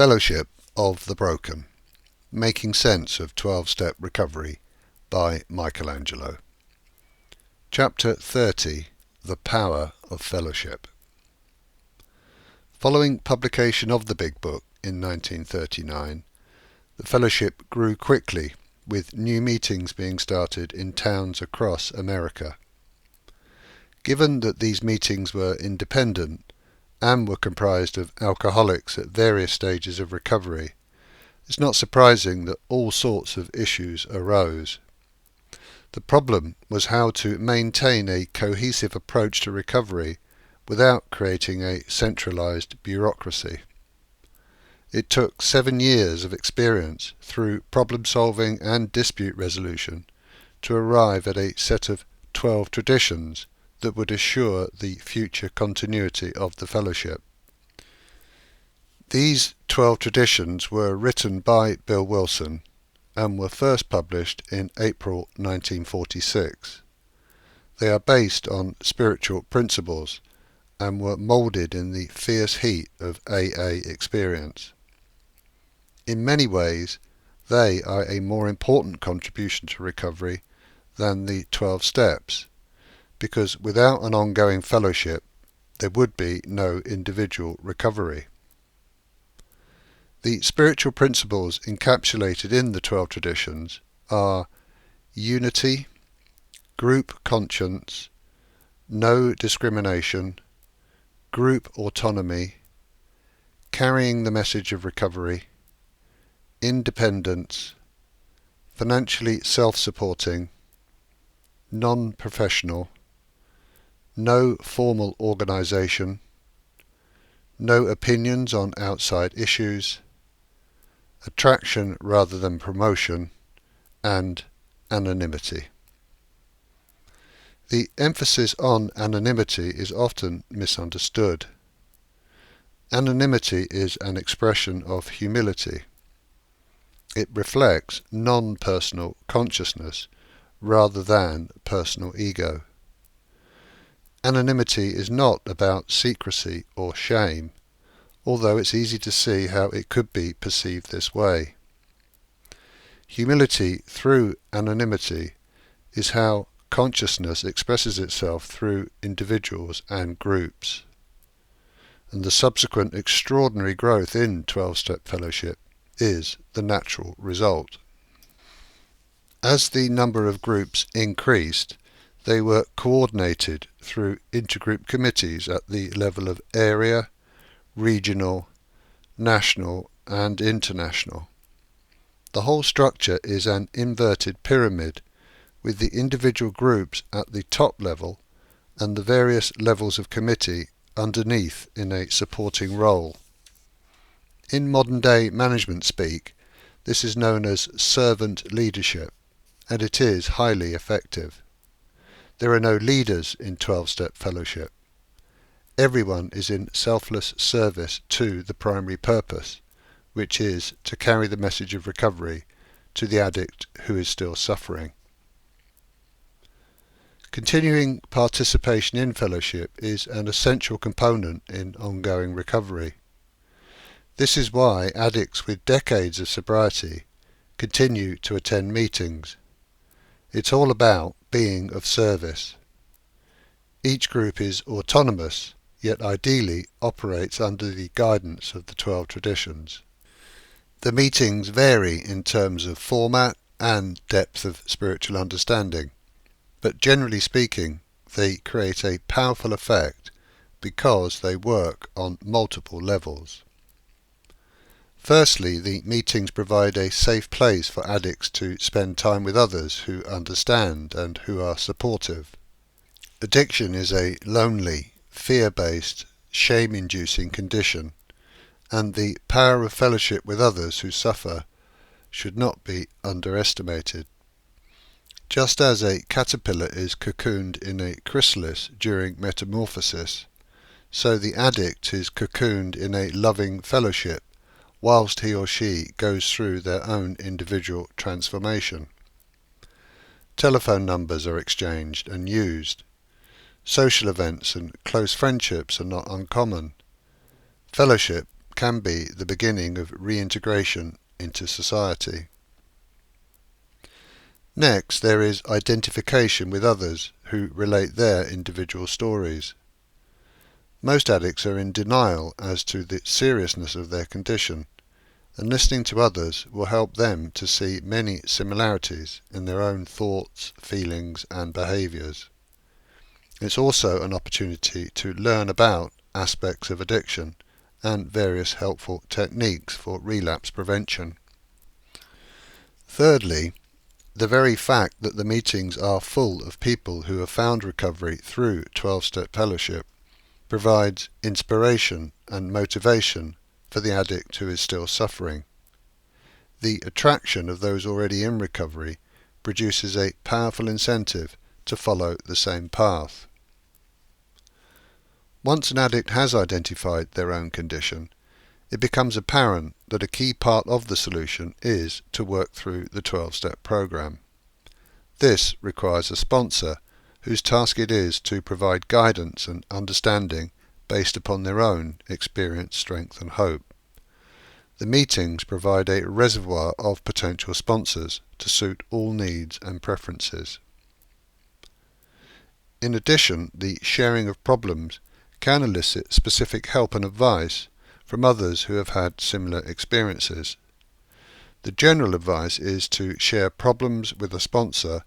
Fellowship of the Broken, Making Sense of 12-Step Recovery by Angelo. Chapter 30. The Power of Fellowship. Following publication of the Big Book in 1939, the Fellowship grew quickly, with new meetings being started in towns across America. Given that these meetings were independent and were comprised of alcoholics at various stages of recovery, it's not surprising that all sorts of issues arose. The problem was how to maintain a cohesive approach to recovery without creating a centralized bureaucracy. It took 7 years of experience through problem solving and dispute resolution to arrive at a set of 12 traditions that would assure the future continuity of the Fellowship. These 12 traditions were written by Bill Wilson and were first published in April 1946. They are based on spiritual principles and were moulded in the fierce heat of AA experience. In many ways, they are a more important contribution to recovery than the 12 steps, because without an ongoing fellowship, there would be no individual recovery. The spiritual principles encapsulated in the 12 traditions are unity, group conscience, no discrimination, group autonomy, carrying the message of recovery, independence, financially self-supporting, non-professional, no formal organization, no opinions on outside issues, attraction rather than promotion, and anonymity. The emphasis on anonymity is often misunderstood. Anonymity is an expression of humility. It reflects non-personal consciousness rather than personal ego. Anonymity is not about secrecy or shame, although it's easy to see how it could be perceived this way. Humility through anonymity is how consciousness expresses itself through individuals and groups, and the subsequent extraordinary growth in 12-step fellowship is the natural result. As the number of groups increased, they were coordinated through intergroup committees at the level of area, regional, national, and international. The whole structure is an inverted pyramid, with the individual groups at the top level and the various levels of committee underneath in a supporting role. In modern-day management speak, this is known as servant leadership, and it is highly effective. There are no leaders in 12-step fellowship. Everyone is in selfless service to the primary purpose, which is to carry the message of recovery to the addict who is still suffering. Continuing participation in fellowship is an essential component in ongoing recovery. This is why addicts with decades of sobriety continue to attend meetings. It's all about being of service. Each group is autonomous, yet ideally operates under the guidance of the 12 traditions. The meetings vary in terms of format and depth of spiritual understanding, but generally speaking, they create a powerful effect because they work on multiple levels. Firstly, the meetings provide a safe place for addicts to spend time with others who understand and who are supportive. Addiction is a lonely, fear-based, shame-inducing condition, and the power of fellowship with others who suffer should not be underestimated. Just as a caterpillar is cocooned in a chrysalis during metamorphosis, so the addict is cocooned in a loving fellowship whilst he or she goes through their own individual transformation. Telephone numbers are exchanged and used. Social events and close friendships are not uncommon. Fellowship can be the beginning of reintegration into society. Next, there is identification with others who relate their individual stories. Most addicts are in denial as to the seriousness of their condition, and listening to others will help them to see many similarities in their own thoughts, feelings and behaviours. It's also an opportunity to learn about aspects of addiction and various helpful techniques for relapse prevention. Thirdly, the very fact that the meetings are full of people who have found recovery through 12-step fellowship provides inspiration and motivation for the addict who is still suffering. The attraction of those already in recovery produces a powerful incentive to follow the same path. Once an addict has identified their own condition, it becomes apparent that a key part of the solution is to work through the 12-step program. This requires a sponsor whose task it is to provide guidance and understanding based upon their own experience, strength and hope. The meetings provide a reservoir of potential sponsors to suit all needs and preferences. In addition, the sharing of problems can elicit specific help and advice from others who have had similar experiences. The general advice is to share problems with a sponsor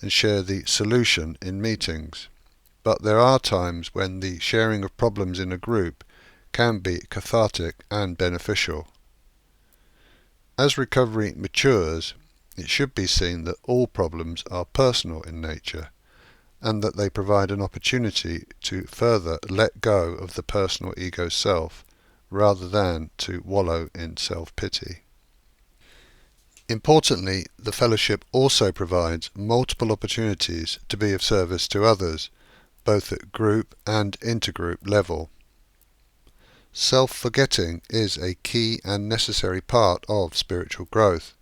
and share the solution in meetings. But there are times when the sharing of problems in a group can be cathartic and beneficial. As recovery matures, it should be seen that all problems are personal in nature, and that they provide an opportunity to further let go of the personal ego self, rather than to wallow in self-pity. Importantly, the fellowship also provides multiple opportunities to be of service to others, both at group and intergroup level. Self-forgetting is a key and necessary part of spiritual growth,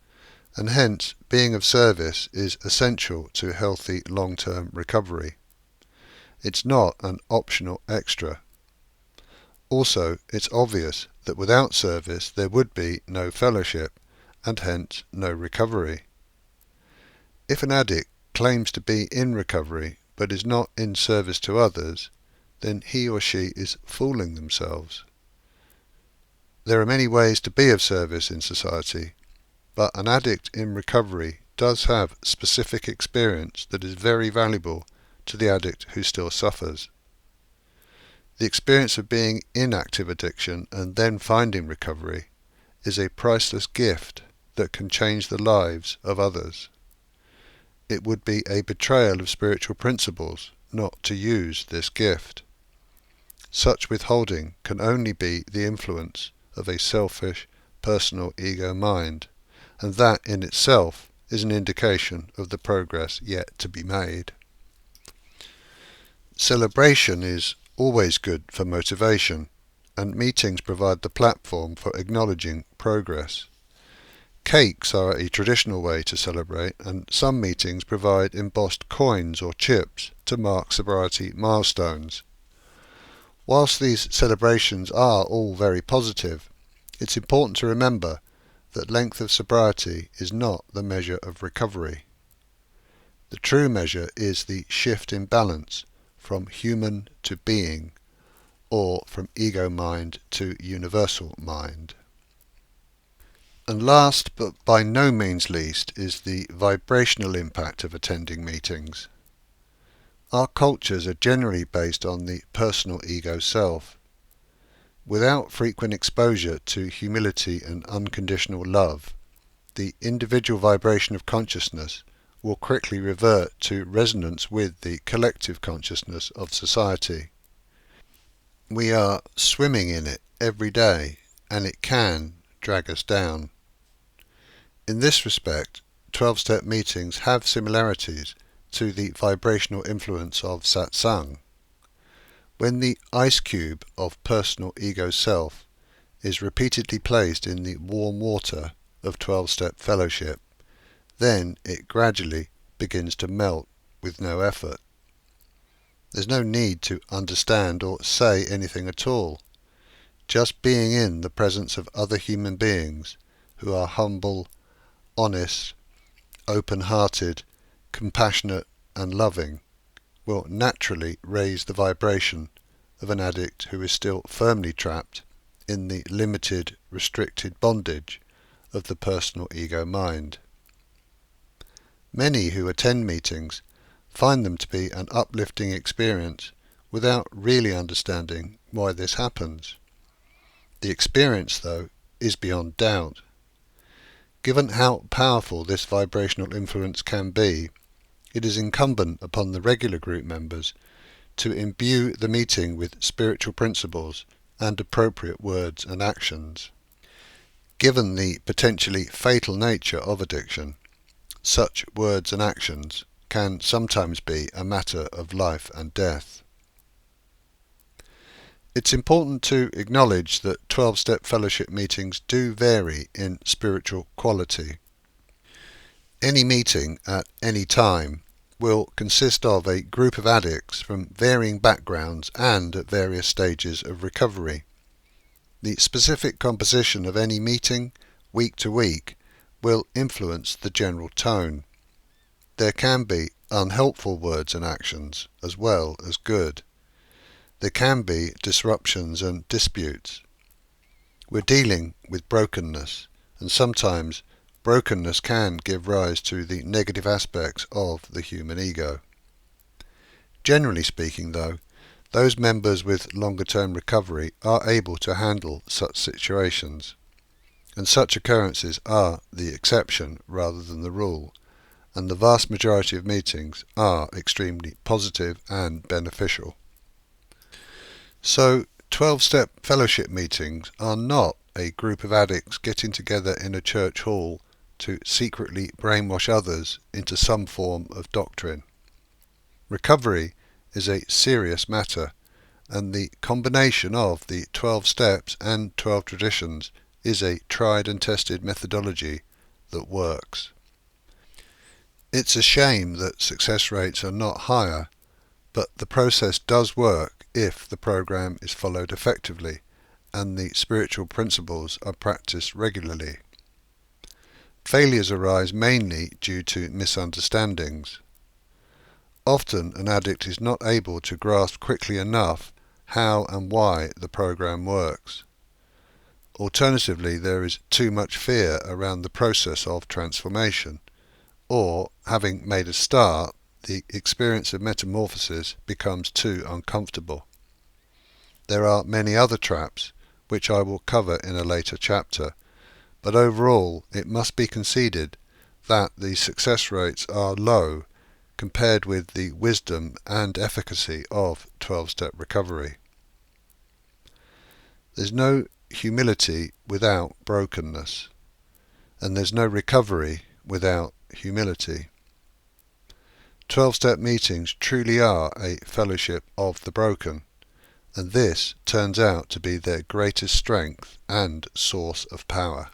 and hence being of service is essential to healthy long-term recovery. It's not an optional extra. Also, it's obvious that without service there would be no fellowship, and hence no recovery. If an addict claims to be in recovery but is not in service to others, then he or she is fooling themselves. There are many ways to be of service in society, but an addict in recovery does have specific experience that is very valuable to the addict who still suffers. The experience of being in active addiction and then finding recovery is a priceless gift that can change the lives of others. It would be a betrayal of spiritual principles not to use this gift. Such withholding can only be the influence of a selfish, personal ego mind, and that in itself is an indication of the progress yet to be made. Celebration is always good for motivation, and meetings provide the platform for acknowledging progress. Cakes are a traditional way to celebrate, and some meetings provide embossed coins or chips to mark sobriety milestones. Whilst these celebrations are all very positive, it's important to remember that length of sobriety is not the measure of recovery. The true measure is the shift in balance from human to being, or from ego mind to universal mind. And last, but by no means least, is the vibrational impact of attending meetings. Our cultures are generally based on the personal ego self. Without frequent exposure to humility and unconditional love, the individual vibration of consciousness will quickly revert to resonance with the collective consciousness of society. We are swimming in it every day, and it can drag us down. In this respect, 12-step meetings have similarities to the vibrational influence of satsang. When the ice cube of personal ego self is repeatedly placed in the warm water of 12-step fellowship, then it gradually begins to melt with no effort. There's no need to understand or say anything at all. Just being in the presence of other human beings who are humble, honest, open-hearted, compassionate and loving will naturally raise the vibration of an addict who is still firmly trapped in the limited, restricted bondage of the personal ego mind. Many who attend meetings find them to be an uplifting experience without really understanding why this happens. The experience, though, is beyond doubt. Given how powerful this vibrational influence can be, it is incumbent upon the regular group members to imbue the meeting with spiritual principles and appropriate words and actions. Given the potentially fatal nature of addiction, such words and actions can sometimes be a matter of life and death. It's important to acknowledge that 12-step fellowship meetings do vary in spiritual quality. Any meeting at any time will consist of a group of addicts from varying backgrounds and at various stages of recovery. The specific composition of any meeting, week to week, will influence the general tone. There can be unhelpful words and actions as well as good. There can be disruptions and disputes. We're dealing with brokenness, and sometimes brokenness can give rise to the negative aspects of the human ego. Generally speaking, though, those members with longer-term recovery are able to handle such situations, and such occurrences are the exception rather than the rule, and the vast majority of meetings are extremely positive and beneficial. So, 12-step fellowship meetings are not a group of addicts getting together in a church hall to secretly brainwash others into some form of doctrine. Recovery is a serious matter, and the combination of the 12 steps and 12 traditions is a tried and tested methodology that works. It's a shame that success rates are not higher, but the process does work if the program is followed effectively and the spiritual principles are practiced regularly. Failures arise mainly due to misunderstandings. Often an addict is not able to grasp quickly enough how and why the program works. Alternatively, there is too much fear around the process of transformation, or, having made a start, the experience of metamorphosis becomes too uncomfortable. There are many other traps, which I will cover in a later chapter, but overall it must be conceded that the success rates are low compared with the wisdom and efficacy of 12-step recovery. There's no humility without brokenness, and there's no recovery without humility. 12-step meetings truly are a fellowship of the broken, and this turns out to be their greatest strength and source of power.